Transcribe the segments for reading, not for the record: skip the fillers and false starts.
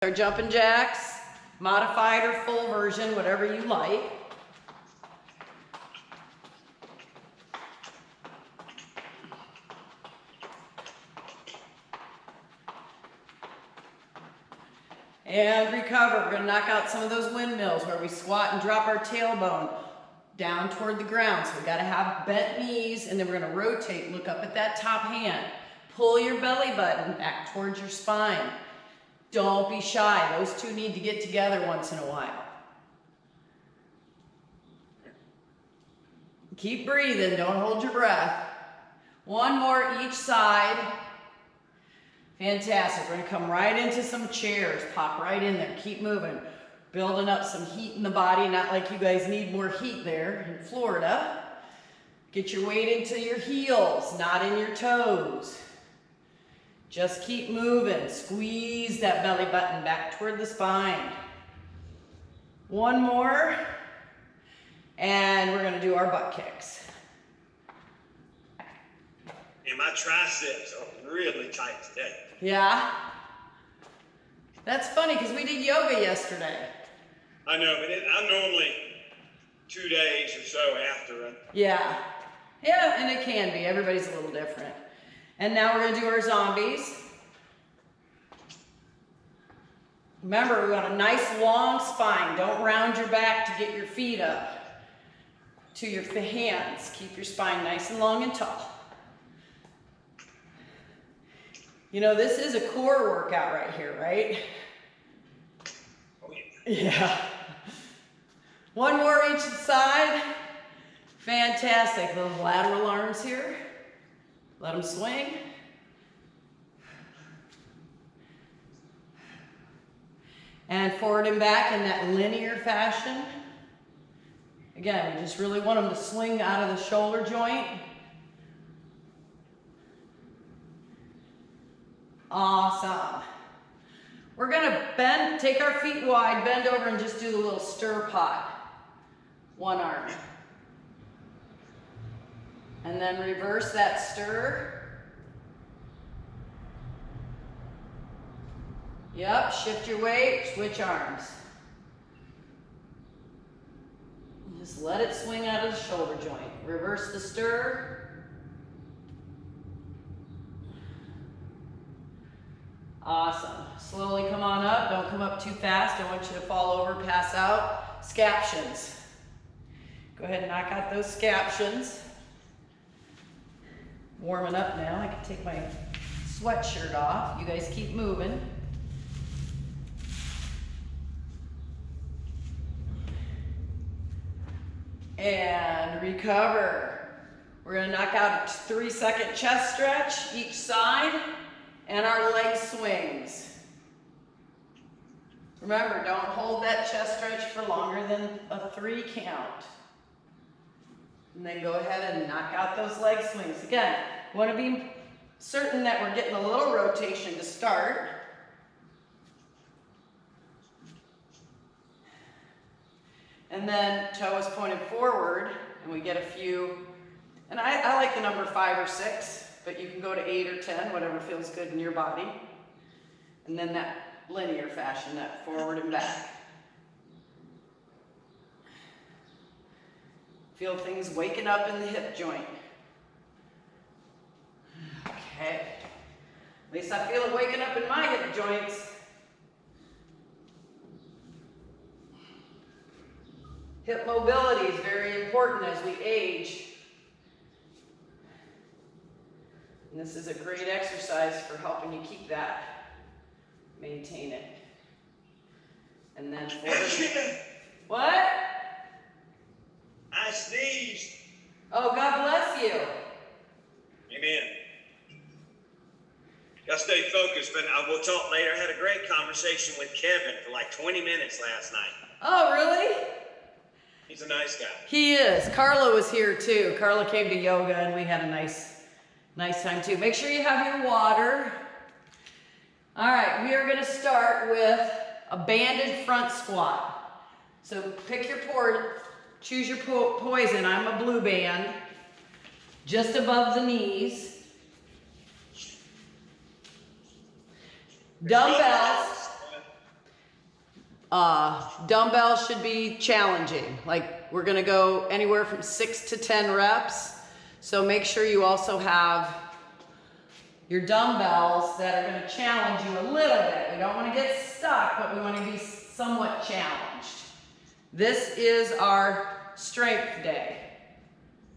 Our jumping jacks, modified or full version, whatever you like. And recover. We're going to knock out some of those windmills where we squat and drop our tailbone down toward the ground. So we got to have bent knees, and then we're going to rotate, look up at that top hand. Pull your belly button back towards your spine. Don't be shy. Those two need to get together once in a while. Keep breathing. Don't hold your breath. One more each side. Fantastic. We're going to come right into some chairs. Pop right in there. Keep moving. Building up some heat in the body. Not like you guys need more heat there in Florida. Get your weight into your heels, not in your toes. Just keep moving. Squeeze that belly button back toward the spine. One more. And we're going to do our butt kicks. And my triceps are really tight today. Yeah? That's funny because we did yoga yesterday. I know, but I'm normally 2 days or so after it. Yeah. Yeah, and it can be. Everybody's a little different. And now we're going to do our zombies. Remember, we want a nice long spine. Don't round your back to get your feet up to your hands. Keep your spine nice and long and tall. You know, this is a core workout right here, right? Oh, yeah. Yeah. One more each side. Fantastic. Those lateral arms here. Let them swing. And forward and back in that linear fashion. Again, we just really want them to swing out of the shoulder joint. Awesome. We're going to bend, take our feet wide, bend over and just do the little stir pot. One arm. And then reverse that stir. Yep, shift your weight, switch arms. Just let it swing out of the shoulder joint. Reverse the stir. Awesome. Slowly come on up. Don't come up too fast. I want you to fall over, pass out. Scaptions. Go ahead and knock out those scaptions. Warming up now. I can take my sweatshirt off. You guys keep moving. And recover. We're going to knock out a 3-second chest stretch each side and our leg swings. Remember, don't hold that chest stretch for longer than a 3 count. And then go ahead and knock out those leg swings. Again, you want to be certain that we're getting a little rotation to start. And then toe is pointed forward, and we get a few. And I like the number 5 or 6, but you can go to 8 or 10, whatever feels good in your body. And then that linear fashion, that forward and back. Feel things waking up in the hip joint. Okay. At least I feel it waking up in my hip joints. Hip mobility is very important as we age. And this is a great exercise for helping you keep that. Maintain it. And then forward. What? I sneezed. Oh, God bless you. Amen. Gotta stay focused, but I will talk later. I had a great conversation with Kevin for like 20 minutes last night. Oh, really? He's a nice guy. He is. Carla was here too. Carla came to yoga and we had a nice time too. Make sure you have your water. All right, we are going to start with a banded front squat. So pick your choose your poison. I'm a blue band. Just above the knees. Dumbbells. Dumbbells should be challenging. Like we're gonna go anywhere from 6 to 10 reps. So make sure you also have your dumbbells that are gonna challenge you a little bit. We don't wanna get stuck, but we wanna be somewhat challenged. This is our strength day.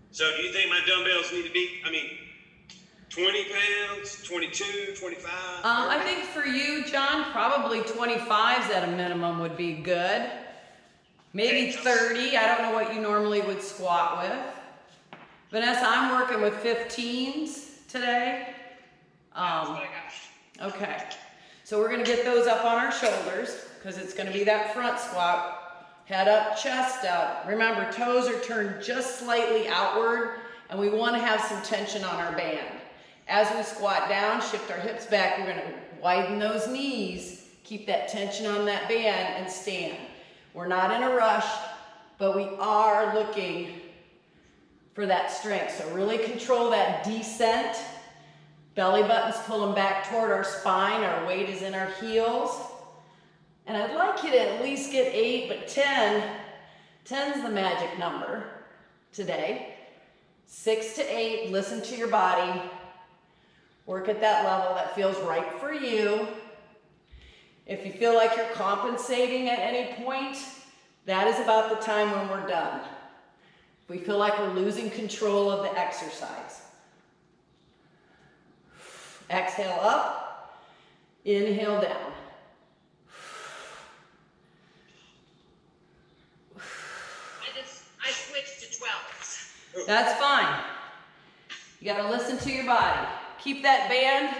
So do you think my dumbbells need to be, 20 pounds, 22, 25? I think for you, John, probably 25s at a minimum would be good. Maybe 30. I don't know what you normally would squat with. Vanessa, I'm working with 15s today. That's what I got. Okay. So we're gonna get those up on our shoulders because it's gonna be that front squat. Head up, chest up. Remember, toes are turned just slightly outward and we wanna have some tension on our band. As we squat down, shift our hips back, we're gonna widen those knees, keep that tension on that band and stand. We're not in a rush, but we are looking for that strength. So really control that descent. Belly button's pulling back toward our spine, our weight is in our heels. And I'd like you to at least get 8, but 10's the magic number today. 6 to 8, listen to your body. Work at that level that feels right for you. If you feel like you're compensating at any point, that is about the time when we're done. If we feel like we're losing control of the exercise. Exhale up, inhale down. I switched to 12s. That's fine. You gotta listen to your body. Keep that band,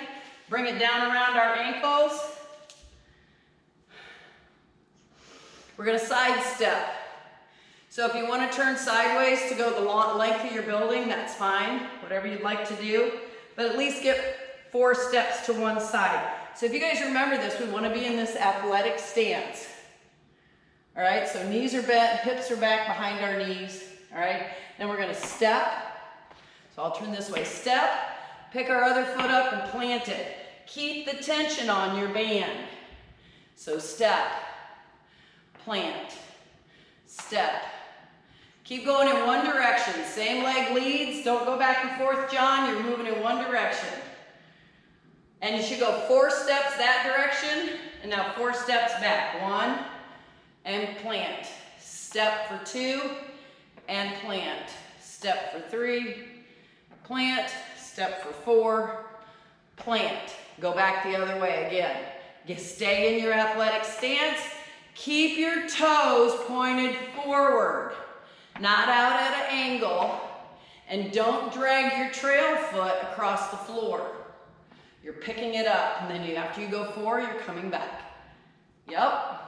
bring it down around our ankles. We're gonna side step. So if you wanna turn sideways to go the length of your building, that's fine, whatever you'd like to do, but at least get 4 steps to one side. So if you guys remember this, we wanna be in this athletic stance. All right, so knees are bent, hips are back behind our knees, all right? Then we're gonna step. So I'll turn this way, step, pick our other foot up and plant it. Keep the tension on your band. So step, plant, step. Keep going in one direction. Same leg leads, don't go back and forth, John, you're moving in one direction. And you should go 4 steps that direction, and now 4 steps back. 1, and plant. Step for 2, and plant. Step for 3, plant. Step for 4, plant. Go back the other way again. You stay in your athletic stance. Keep your toes pointed forward, not out at an angle, and don't drag your trail foot across the floor. You're picking it up, and then after you go 4, you're coming back. Yep.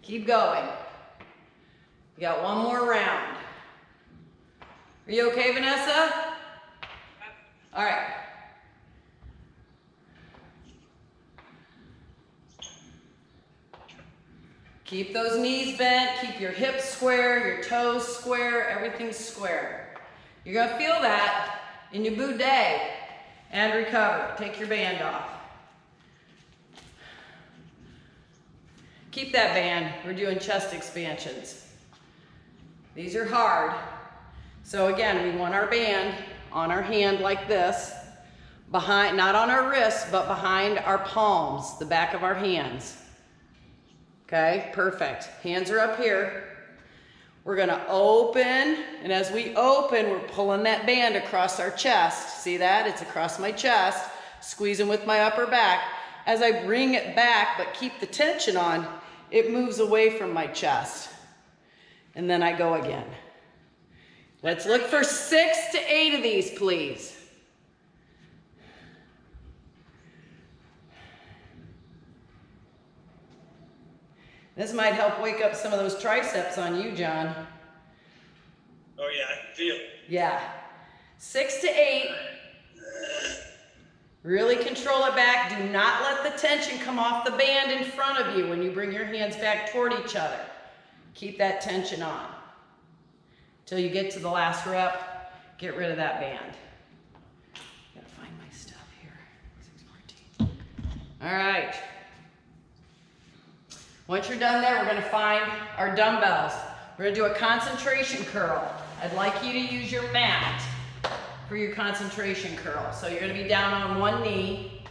Keep going. You got one more round. Are you okay, Vanessa? All right. Keep those knees bent, keep your hips square, your toes square, everything's square. You're gonna feel that in your boot day and recover. Take your band off. Keep that band. We're doing chest expansions. These are hard. So again, we want our band on our hand like this, behind, not on our wrists, but behind our palms, the back of our hands. Okay, perfect. Hands are up here. We're gonna open, and as we open, we're pulling that band across our chest. See that? It's across my chest, squeezing with my upper back. As I bring it back, but keep the tension on, it moves away from my chest. And then I go again. Let's look for 6 to 8 of these, please. This might help wake up some of those triceps on you, John. Oh yeah, I can feel it. Yeah. 6 to 8. Really control it back. Do not let the tension come off the band in front of you when you bring your hands back toward each other. Keep that tension on. Till you get to the last rep, get rid of that band. Gotta find my stuff here. 6:14. All right. Once you're done there, we're gonna find our dumbbells. We're gonna do a concentration curl. I'd like you to use your mat for your concentration curl. So you're gonna be down on one knee.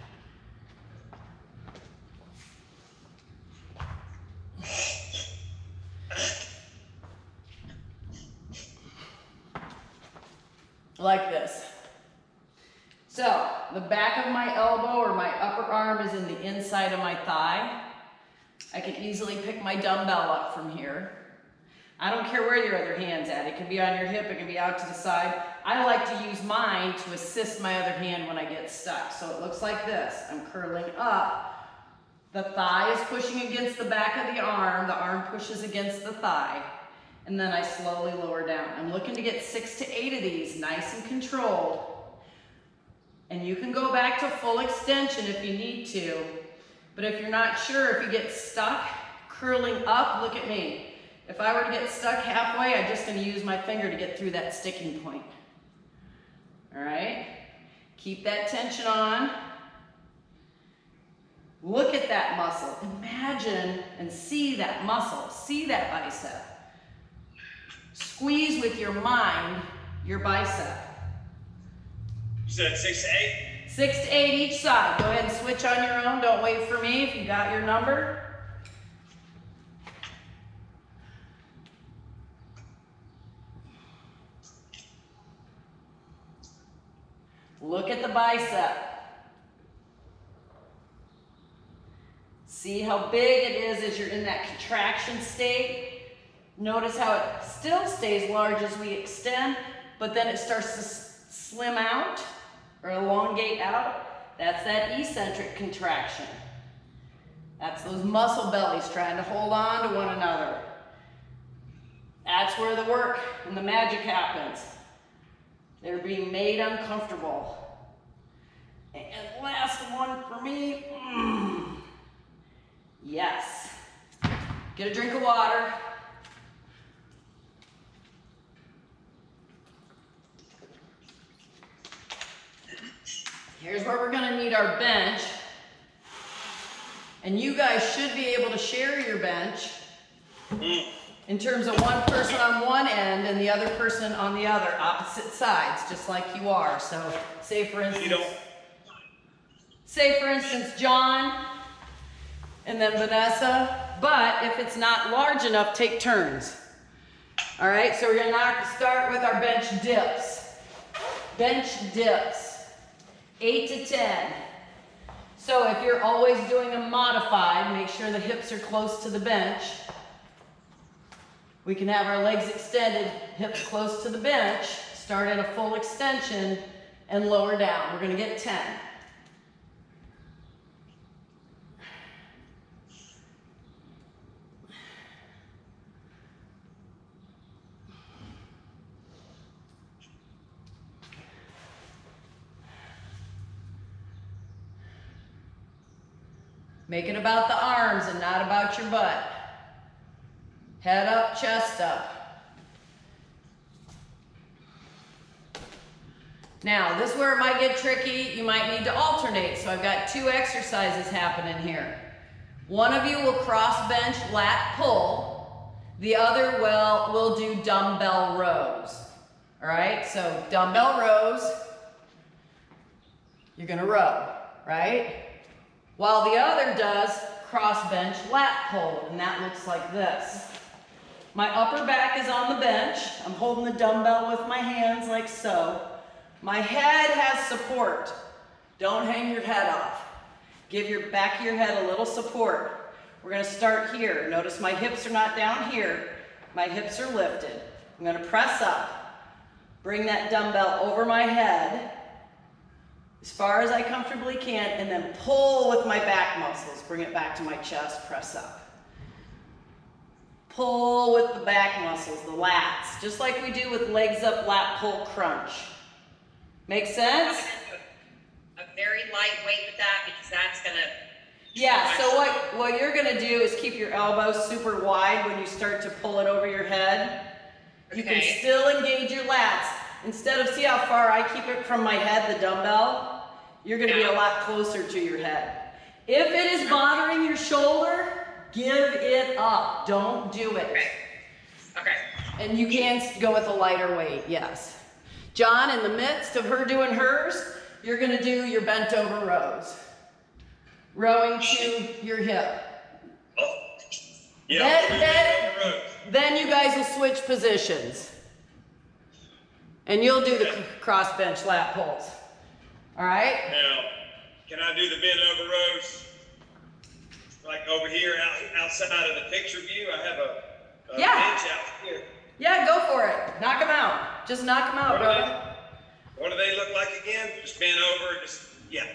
Like this. So the back of my elbow or my upper arm is in the inside of my thigh. I can easily pick my dumbbell up from here. I don't care where your other hand's at. It can be on your hip, it can be out to the side. I like to use mine to assist my other hand when I get stuck. So it looks like this. I'm curling up. The thigh is pushing against the back of the arm pushes against the thigh, and then I slowly lower down. I'm looking to get 6 to 8 of these, nice and controlled. And you can go back to full extension if you need to. But if you're not sure, if you get stuck curling up, look at me. If I were to get stuck halfway, I'm just going to use my finger to get through that sticking point. All right? Keep that tension on. Look at that muscle. Imagine and see that muscle. See that bicep. Squeeze with your mind your bicep. You said 6 to 8? 6 to 8 each side. Go ahead and switch on your own. Don't wait for me if you got your number. Look at the bicep. See how big it is as you're in that contraction state? Notice how it still stays large as we extend, but then it starts to slim out or elongate out. That's that eccentric contraction. That's those muscle bellies trying to hold on to one another. That's where the work and the magic happens. They're being made uncomfortable. And last one for me. Yes. Get a drink of water. Here's where we're gonna need our bench. And you guys should be able to share your bench in terms of one person on one end and the other person on the other, opposite sides, just like you are. So say for instance, John and then Vanessa, but if it's not large enough, take turns. All right, so we're gonna start with our bench dips. Bench dips, 8 to 10. So if you're always doing a modified, make sure the hips are close to the bench. We can have our legs extended, hips close to the bench, start at a full extension, and lower down. We're gonna get 10. Make it about the arms and not about your butt. Head up, chest up. Now, this is where it might get tricky. You might need to alternate. So I've got 2 exercises happening here. One of you will cross bench lat pull. The other will do dumbbell rows. All right, so dumbbell rows. You're gonna row, right? While the other does cross bench lat pull, and that looks like this. My upper back is on the bench. I'm holding the dumbbell with my hands like so. My head has support. Don't hang your head off. Give your back of your head a little support. We're gonna start here. Notice my hips are not down here. My hips are lifted. I'm gonna press up. Bring that dumbbell over my head as far as I comfortably can, and then pull with my back muscles. Bring it back to my chest, press up. Pull with the back muscles, the lats, just like we do with legs up, lat pull, crunch. Make sense? A very light weight with that because that's gonna. Yeah, so what you're gonna do is keep your elbows super wide when you start to pull it over your head. You can still engage your lats. Instead of, see how far I keep it from my head, the dumbbell? You're gonna be a lot closer to your head. If it is bothering your shoulder, give it up. Don't do it. Okay. Okay. And you can go with a lighter weight, yes. John, in the midst of her doing hers, you're gonna do your bent over rows. Rowing to your hip. Oh. Yeah. Then you guys will switch positions. And you'll do the cross bench lat pulls. All right? Now, can I do the bent over rows? Like over here, outside of the picture view, I have a Yeah. bench out here. Yeah, go for it. Knock them out. Just knock them out, brother. What do they look like again? Just bent over, yeah.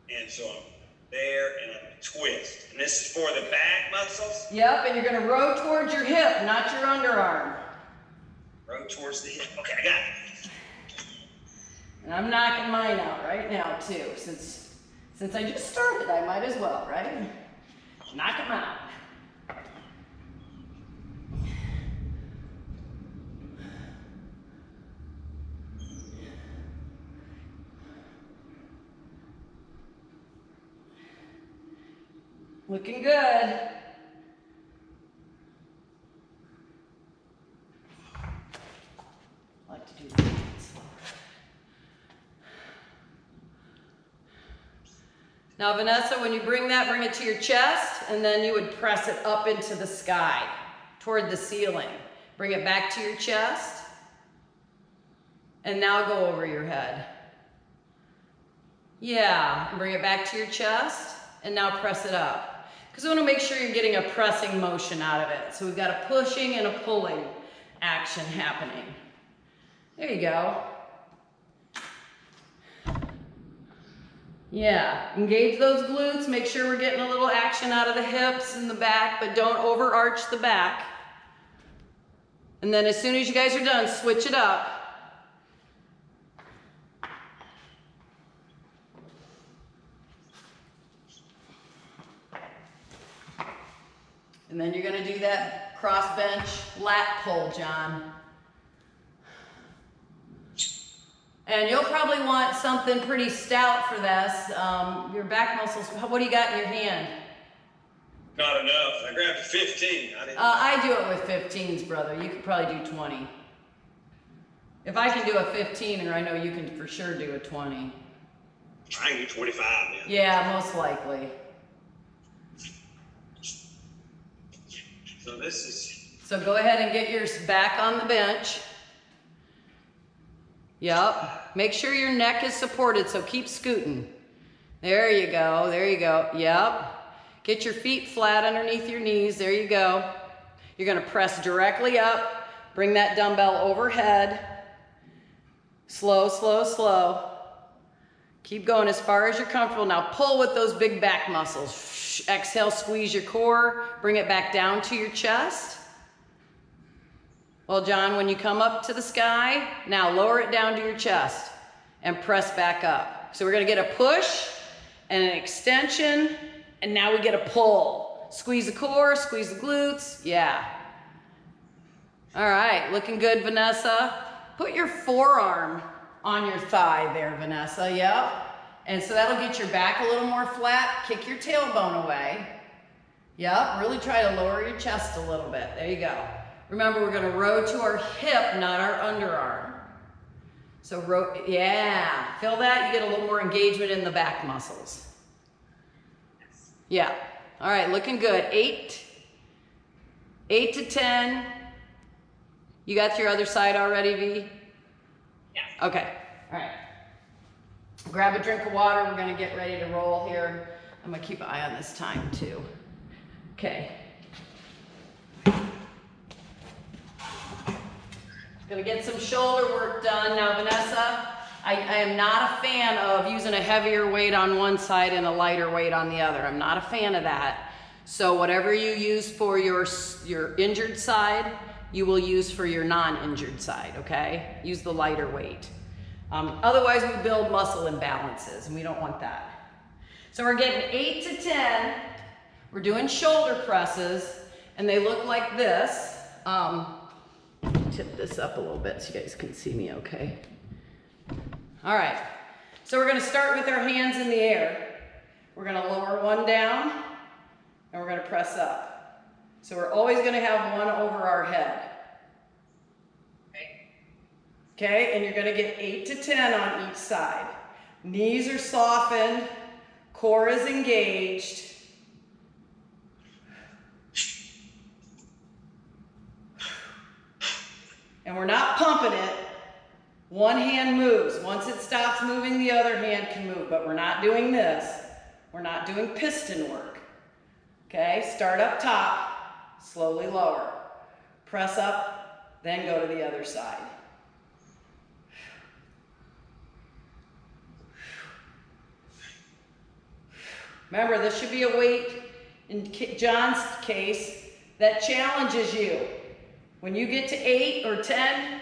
And so I'm there and I'm twist. And this is for the back muscles. Yep, and you're gonna row towards your hip, not your underarm. Row towards the hip. Okay, I got it. And I'm knocking mine out right now too. Since I just started, I might as well, right? Knock them out. Looking good. I like to do that. Now, Vanessa, when you bring it to your chest, and then you would press it up into the sky, toward the ceiling. Bring it back to your chest, and now go over your head. Yeah, and bring it back to your chest, and now press it up. Because we want to make sure you're getting a pressing motion out of it. So we've got a pushing and a pulling action happening. There you go. Yeah, engage those glutes. Make sure we're getting a little action out of the hips and the back, but don't overarch the back. And then as soon as you guys are done, switch it up. And then you're gonna do that cross bench lat pull, John. And you'll probably want something pretty stout for this. Your back muscles, what do you got in your hand? Not enough. I grabbed a 15. I do it with 15s, brother. You could probably do 20. If I can do a 15er, I know you can for sure do a 20. I can do 25, man. Yeah, most likely. So this is... So go ahead and get yours back on the bench. Yep. Make sure your neck is supported, so keep scooting. There you go. There you go. Yep. Get your feet flat underneath your knees. There you go. You're going to press directly up. Bring that dumbbell overhead. Slow, slow, slow. Keep going as far as you're comfortable. Now pull with those big back muscles. Exhale, squeeze your core. Bring it back down to your chest. Well, John, when you come up to the sky, now lower it down to your chest and press back up. So we're going to get a push and an extension, and now we get a pull. Squeeze the core, squeeze the glutes. Yeah. All right, looking good, Vanessa. Put your forearm on your thigh there, Vanessa. Yep. And so that'll get your back a little more flat. Kick your tailbone away. Yep, really try to lower your chest a little bit. There you go. Remember, we're gonna row to our hip, not our underarm. So row, yeah, feel that? You get a little more engagement in the back muscles. Yeah, all right, looking good. 8 to 10. You got your other side already, V? Yeah. Okay, all right. Grab a drink of water, we're gonna get ready to roll here. I'm gonna keep an eye on this time too. Okay. Gonna get some shoulder work done. Now, Vanessa, I am not a fan of using a heavier weight on one side and a lighter weight on the other. I'm not a fan of that. So whatever you use for your injured side, you will use for your non-injured side, okay? Use the lighter weight. Otherwise, we build muscle imbalances, and we don't want that. So we're getting 8 to 10. We're doing shoulder presses, and they look like this. Tip this up a little bit so you guys can see me okay. All right, so we're gonna start with our hands in the air. we're gonna lower one down, and we're gonna press up. So we're always gonna have one over our head. Okay. Okay, and you're gonna get 8 to 10 on each side. Knees are softened, core is engaged. And we're not pumping it. One hand moves. Once it stops moving, the other hand can move, but we're not doing this. We're not doing piston work. Okay, start up top, slowly lower. Press up, then go to the other side. Remember, this should be a weight, in John's case, that challenges you. When you get to 8 or 10,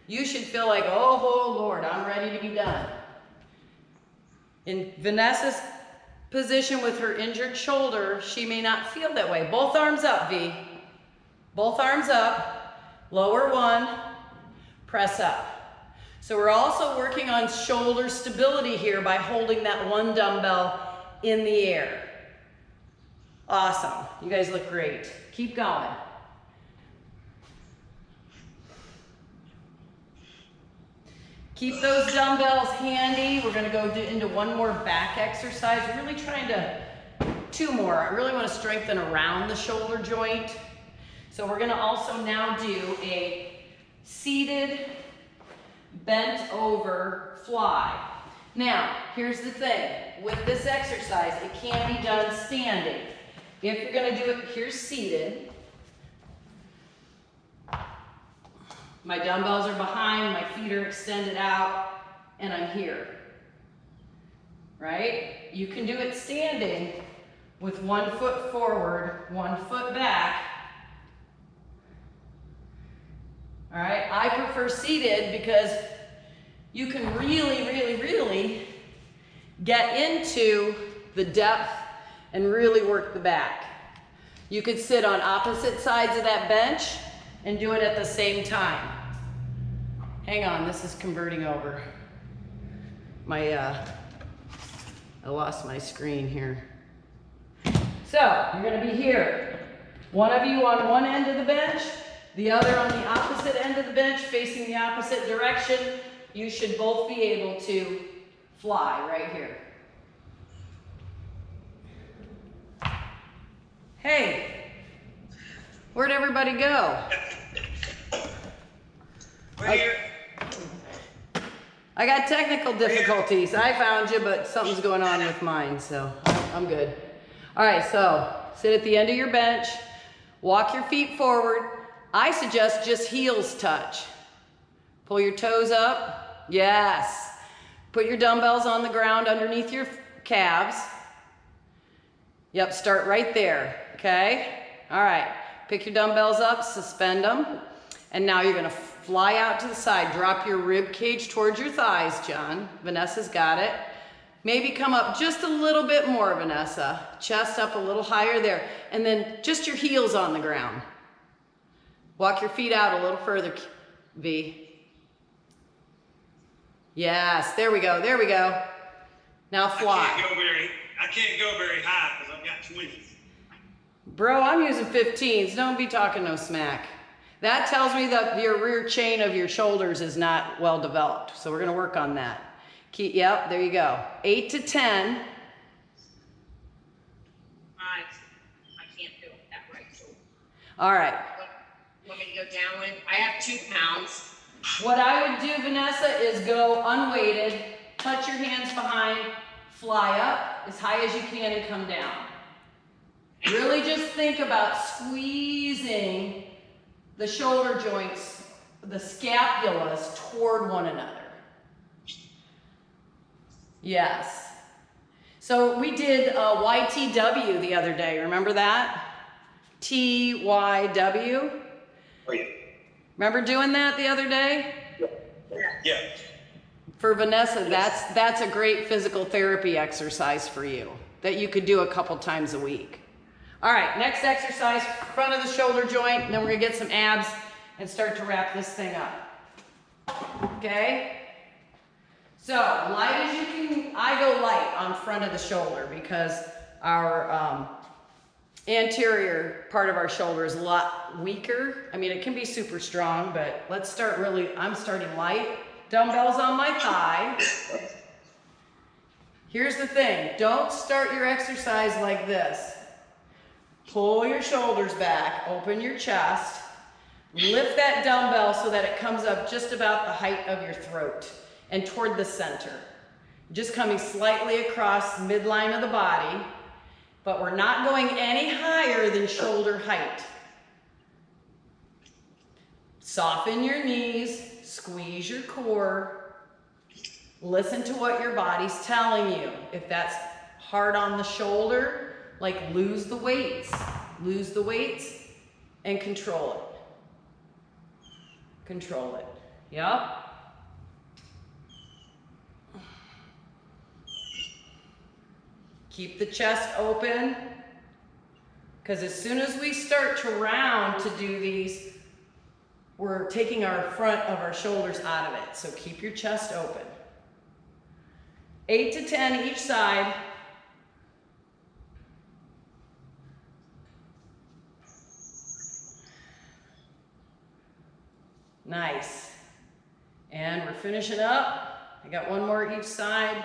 you should feel like, oh Lord, I'm ready to be done. In Vanessa's position with her injured shoulder, she may not feel that way. Both arms up, V. Both arms up, lower one, press up. So we're also working on shoulder stability here by holding that one dumbbell in the air. Awesome, you guys look great. Keep going. Keep those dumbbells handy. We're gonna go into one more back exercise. We're really trying to, 2 more. I really wanna strengthen around the shoulder joint. So we're gonna also now do a seated, bent over fly. Now, here's the thing. With this exercise, it can be done standing. If you're gonna do it, here's seated. My dumbbells are behind, my feet are extended out, and I'm here, right? You can do it standing with 1 foot forward, 1 foot back. All right, I prefer seated because you can really get into the depth and really work the back. You could sit on opposite sides of that bench and do it at the same time. Hang on, this is converting over. I lost my screen here. So, you're gonna be here. One of you on one end of the bench, the other on the opposite end of the bench, facing the opposite direction. You should both be able to fly right here. Hey, where'd everybody go? We're here. I got technical difficulties. I found you, but something's going on with mine, so I'm good. All right, so sit at the end of your bench, walk your feet forward. I suggest just heels touch. Pull your toes up. Yes. Put your dumbbells on the ground underneath your calves. Yep, start right there, okay? All right, pick your dumbbells up, suspend them, and now you're gonna fly out to the side. Drop your rib cage towards your thighs, John. Vanessa's got it. Maybe come up just a little bit more, Vanessa. Chest up a little higher there. And then just your heels on the ground. Walk your feet out a little further, V. Yes, there we go, there we go. Now fly. I can't go very high because I've got 20s. Bro, I'm using 15s. Don't be talking no smack. That tells me that your rear chain of your shoulders is not well developed. So we're gonna work on that. Yep, there you go. 8 to 10. I can't do it that right. So All right. want me to go down one? I have 2 pounds. What I would do, Vanessa, is go unweighted, touch your hands behind, fly up as high as you can and come down. Really just think about squeezing the shoulder joints, the scapulas toward one another. Yes. So we did YTW the other day. Remember that? TYW. Oh, yeah. Remember doing that the other day? Yeah. For Vanessa, that's a great physical therapy exercise for you that you could do a couple times a week. All right, next exercise, front of the shoulder joint, and then we're gonna get some abs and start to wrap this thing up. Okay? So light as you can, I go light on front of the shoulder because our anterior part of our shoulder is a lot weaker. I mean, it can be super strong, but let's start I'm starting light. Dumbbells on my thigh. Here's the thing, don't start your exercise like this. Pull your shoulders back, open your chest, lift that dumbbell so that it comes up just about the height of your throat and toward the center. Just coming slightly across the midline of the body, but we're not going any higher than shoulder height. Soften your knees, squeeze your core. Listen to what your body's telling you. If that's hard on the shoulder, like lose the weights and control it. Control it. Yep. Keep the chest open, because as soon as we start to round to do these, we're taking our front of our shoulders out of it. So keep your chest open. 8 to 10 each side. Nice. And we're finishing up. I got one more each side.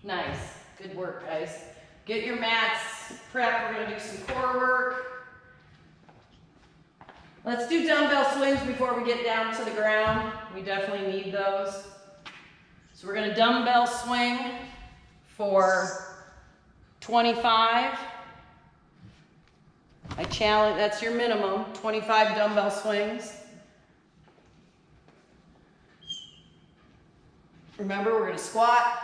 Nice. Good work, guys. Get your mats prepped. We're going to do some core work. Let's do dumbbell swings before we get down to the ground. We definitely need those. So we're going to dumbbell swing for 25. I challenge, that's your minimum, 25 dumbbell swings. Remember, we're going to squat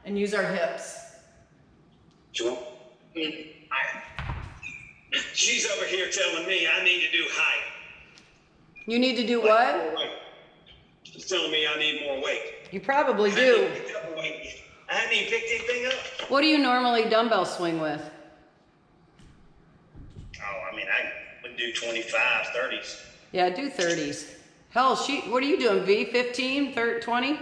and use our hips. Sure. She's over here telling me I need to do height. You need to do what? More weight. She's telling me I need more weight. You probably I do. hadn't even picked anything up. What do you normally dumbbell swing with? Oh, I mean, I would do 25, 30s. Yeah, do 30s. Hell, what are you doing, V? 15, 20? Yeah.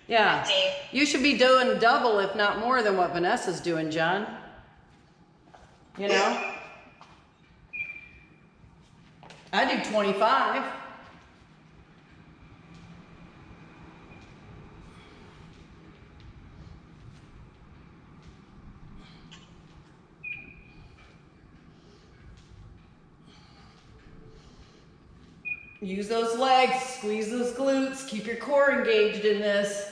Yeah. 15. You should be doing double, if not more, than what Vanessa's doing, John. You know? I do 25. Use those legs, squeeze those glutes, keep your core engaged in this.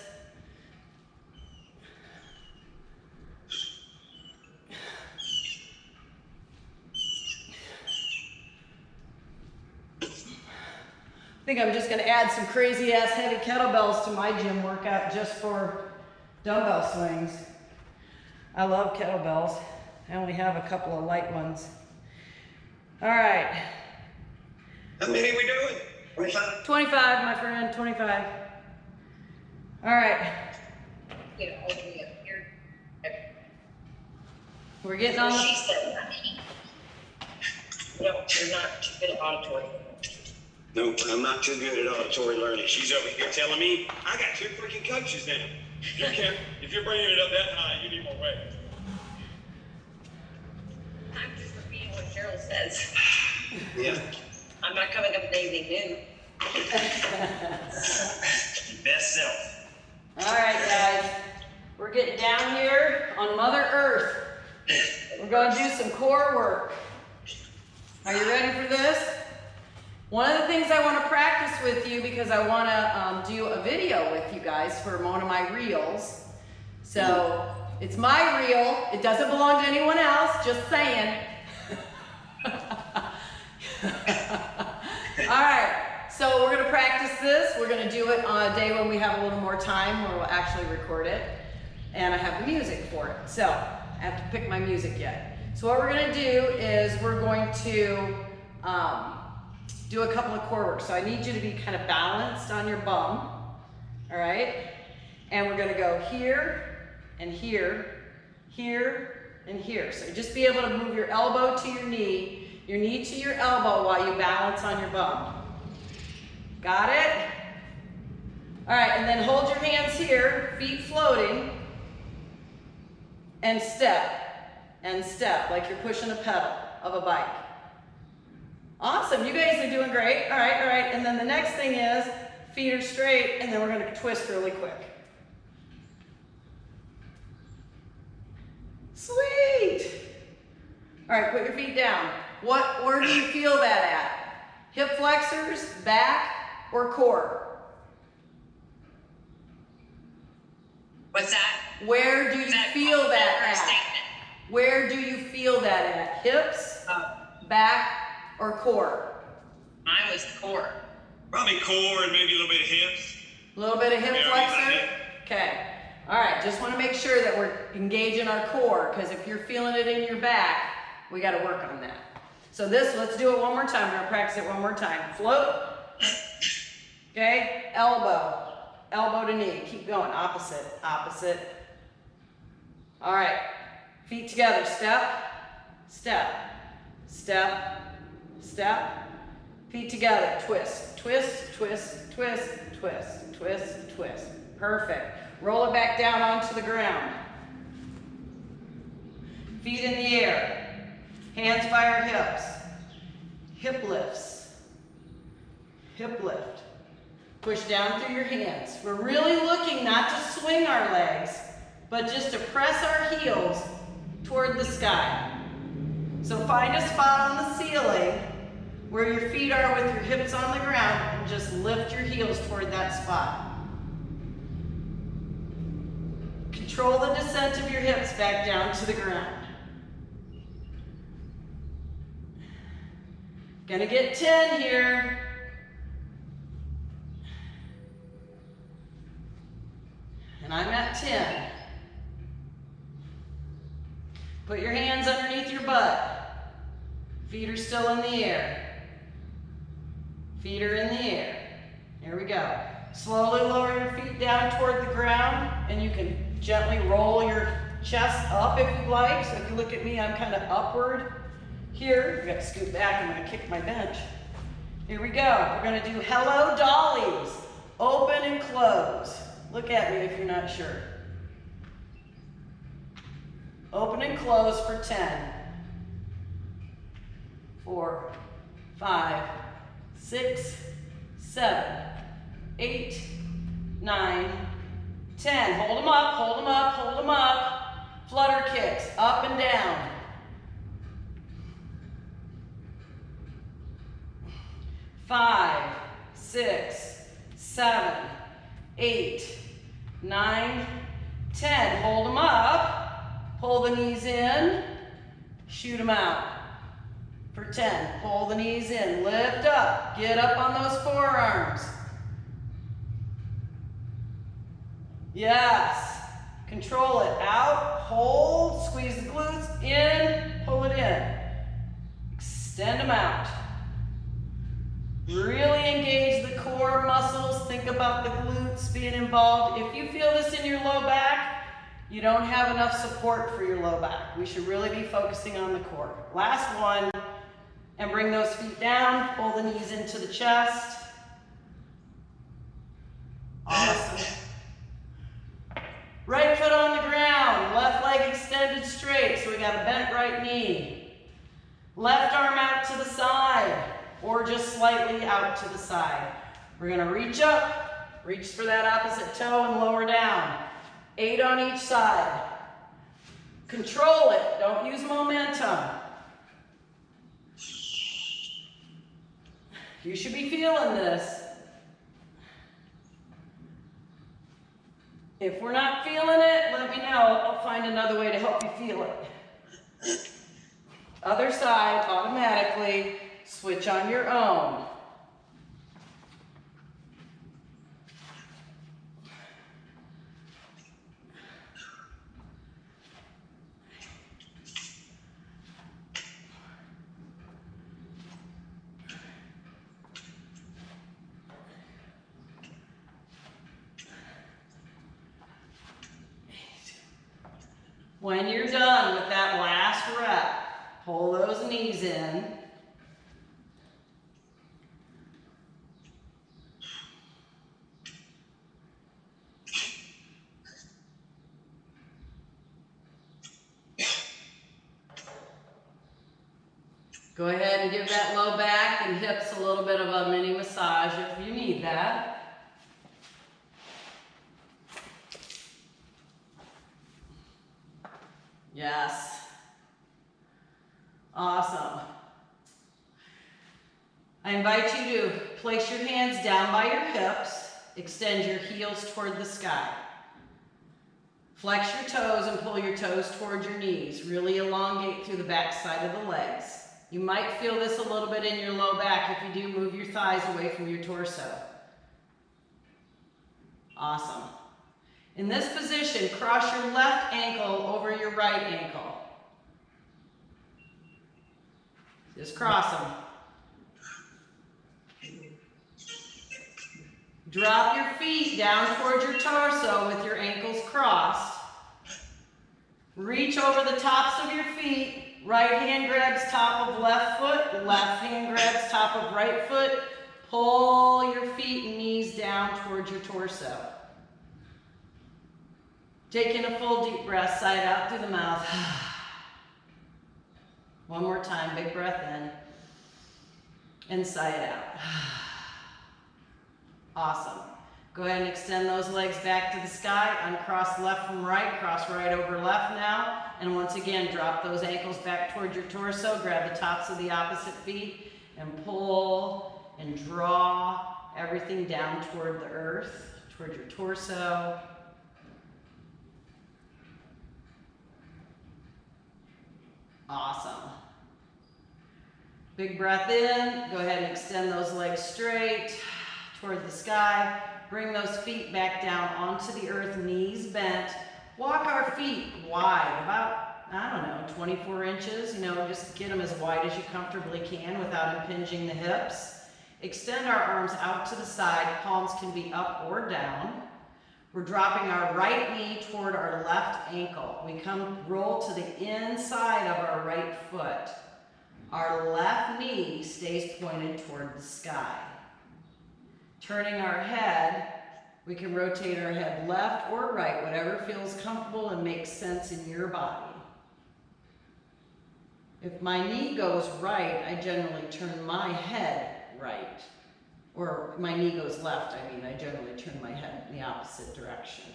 I think I'm just gonna add some crazy ass heavy kettlebells to my gym workout just for dumbbell swings. I love kettlebells. I only have a couple of light ones. All right. How many are we doing? 25? 25, my friend, 25. All right. You know, over here. We're getting on She the... said that. No, you're not too good at auditory. Nope, I'm not too good at auditory learning. She's over here telling me I got 2 freaking coaches now. If you're bringing it up that high, you need more weight. I'm just repeating what Cheryl says. Yeah. I'm not coming up with anything new. Best self. All right, guys. We're getting down here on Mother Earth. We're going to do some core work. Are you ready for this? One of the things I want to practice with you, because I want to do a video with you guys for one of my reels. So it's my reel. It doesn't belong to anyone else. Just saying. All right. So we're going to practice this. We're going to do it on a day when we have a little more time where we'll actually record it. And I have the music for it. So I have to pick my music yet. So what we're going to do is we're going to do a couple of core work. So I need you to be kind of balanced on your bum. All right. And we're going to go here and here, here and here. So just be able to move your elbow to your knee to your elbow while you balance on your bum. Got it? All right, and then hold your hands here, feet floating, and step, like you're pushing a pedal of a bike. Awesome, you guys are doing great. All right, and then the next thing is feet are straight, and then we're gonna twist really quick. Sweet. All right, put your feet down. Where do you feel that at? Hip flexors, back, or core? What's that? Where do you feel that at? Where do you feel that at? Hips, back, or core? Mine was the core. Probably core and maybe a little bit of hips. A little bit of hip Yeah, flexor? like Okay. All right, just want to make sure that we're engaging our core, because if you're feeling it in your back, we got to work on that. So let's do it one more time. We're going to practice it one more time. Float. Okay, elbow to knee. Keep going, opposite. All right, feet together. Step. Feet together. Twist. Perfect. Roll it back down onto the ground. Feet in the air. Hands by our hips. Hip lifts. Hip lift. Push down through your hands. We're really looking not to swing our legs, but just to press our heels toward the sky. So find a spot on the ceiling where your feet are with your hips on the ground, and just lift your heels toward that spot. Control the descent of your hips back down to the ground. Gonna get 10 here. And I'm at 10. Put your hands underneath your butt. Feet are still in the air. Feet are in the air. Here we go. Slowly lower your feet down toward the ground, and you can gently roll your chest up if you like. So if you look at me, I'm kind of upward here. I'm gonna scoot back, I'm gonna kick my bench. Here we go. We're gonna do hello dollies. Open and close. Look at me if you're not sure. Open and close for 10. 4, 5, 6, 7, 8, 9, 10. Hold them up. Flutter kicks, up and down. 5, 6, 7, 8, 9, 10. Hold them up. Pull the knees in. Shoot them out for 10. Pull the knees in. Lift up. Get up on those forearms. Yes. Control it. Out. Hold. Squeeze the glutes. In. Pull it in. Extend them out. Really engage the core muscles. Think about the glutes being involved. If you feel this in your low back, you don't have enough support for your low back. We should really be focusing on the core. Last one, and bring those feet down. Pull the knees into the chest. Awesome. Right foot on the ground, left leg extended straight, so we got a bent right knee. Left arm out to the side, or just slightly out to the side. We're gonna reach up, reach for that opposite toe and lower down. 8 on each side. Control it, don't use momentum. You should be feeling this. If we're not feeling it, let me know. I'll find another way to help you feel it. Other side, automatically, switch on your own. When you're done with that last rep, pull those knees in. Go ahead and give that low back and hips a little bit of a mini massage if you need that. Yes. Awesome. I invite you to place your hands down by your hips, extend your heels toward the sky. Flex your toes and pull your toes towards your knees. Really elongate through the back side of the legs. You might feel this a little bit in your low back if you do move your thighs away from your torso. Awesome. In this position, cross your left ankle over your right ankle. Just cross them. Drop your feet down towards your torso with your ankles crossed. Reach over the tops of your feet. Right hand grabs top of left foot. Left hand grabs top of right foot. Pull your feet and knees down towards your torso. Taking a full deep breath, side out through the mouth. One more time, big breath in. And sigh it out. Awesome. Go ahead and extend those legs back to the sky. Uncross left from right, cross right over left now. And once again, drop those ankles back towards your torso. Grab the tops of the opposite feet and pull and draw everything down toward the earth, toward your torso. Awesome. Big breath in. Go ahead and extend those legs straight toward the sky. Bring those feet back down onto the earth, knees bent. Walk our feet wide, about, I don't know, 24 inches. Just get them as wide as you comfortably can without impinging the hips. Extend our arms out to the side. Palms can be up or down. We're dropping our right knee toward our left ankle. We roll to the inside of our right foot. Our left knee stays pointed toward the sky. Turning our head, we can rotate our head left or right, whatever feels comfortable and makes sense in your body. If my knee goes right, I generally turn my head right. Or my knee goes left, I generally turn my head in the opposite direction.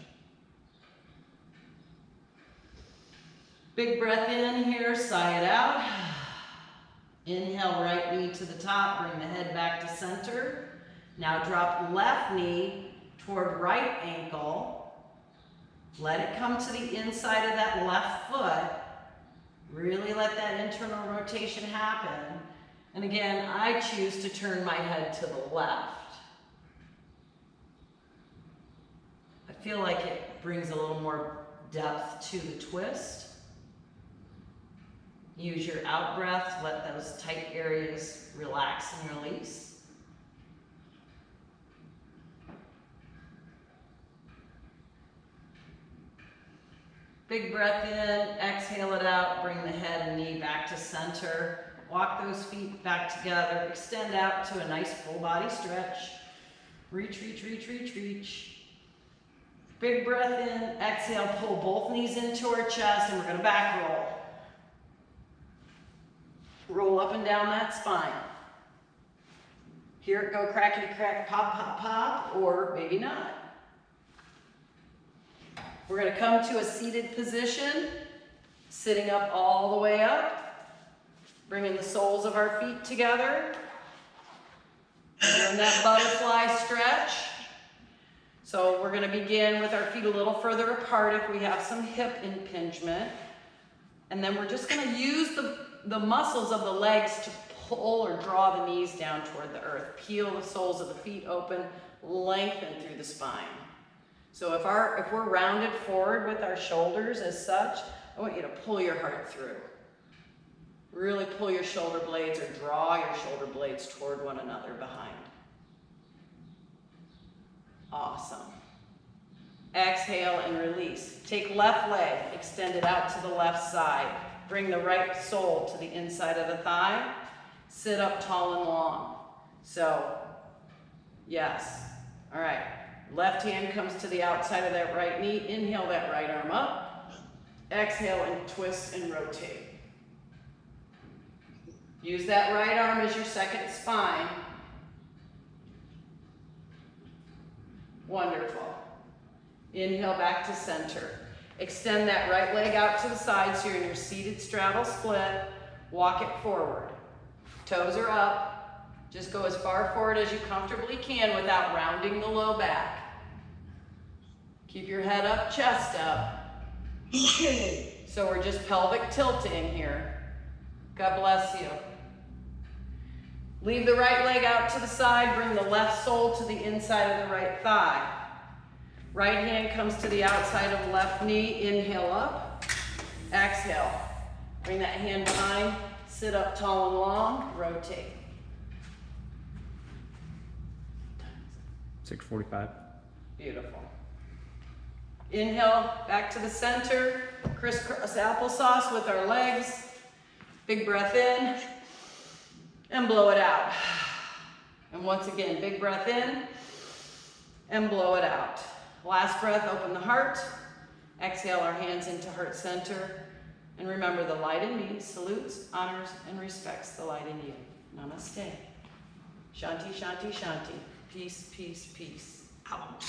Big breath in here, sigh it out. Inhale, right knee to the top, bring the head back to center. Now drop left knee toward right ankle. Let it come to the inside of that left foot. Really let that internal rotation happen. And again, I choose to turn my head to the left. I feel like it brings a little more depth to the twist. Use your out breath, let those tight areas relax and release. Big breath in, exhale it out, bring the head and knee back to center. Walk those feet back together, extend out to a nice full body stretch. Reach, reach, reach, reach, reach. Big breath in, exhale, pull both knees into our chest and we're gonna back roll. Roll up and down that spine. Hear it go crackety crack, pop, pop, pop, or maybe not. We're going to come to a seated position, sitting up all the way up, bringing the soles of our feet together, doing that butterfly stretch. So we're going to begin with our feet a little further apart if we have some hip impingement. And then we're just going to use the muscles of the legs to pull or draw the knees down toward the earth. Peel the soles of the feet open, lengthen through the spine. So if we're rounded forward with our shoulders as such, I want you to pull your heart through. Really pull your shoulder blades or draw your shoulder blades toward one another behind. Awesome. Exhale and release. Take left leg, extend it out to the left side. Bring the right sole to the inside of the thigh. Sit up tall and long. So, yes. All right. Left hand comes to the outside of that right knee. Inhale that right arm up. Exhale and twist and rotate. Use that right arm as your second spine. Wonderful. Inhale back to center. Extend that right leg out to the side so you're in your seated straddle split. Walk it forward. Toes are up. Just go as far forward as you comfortably can without rounding the low back. Keep your head up, chest up. So we're just pelvic tilting here. God bless you. Leave the right leg out to the side. Bring the left sole to the inside of the right thigh. Right hand comes to the outside of left knee. Inhale up. Exhale. Bring that hand behind. Sit up tall and long. Rotate. 6:45. Beautiful. Inhale back to the center. Crisscross applesauce with our legs. Big breath in. And blow it out. And once again, big breath in. And blow it out. Last breath, open the heart. Exhale our hands into heart center. And remember, the light in me salutes, honors, and respects the light in you. Namaste. Shanti, shanti, shanti. Peace, peace, peace. Out.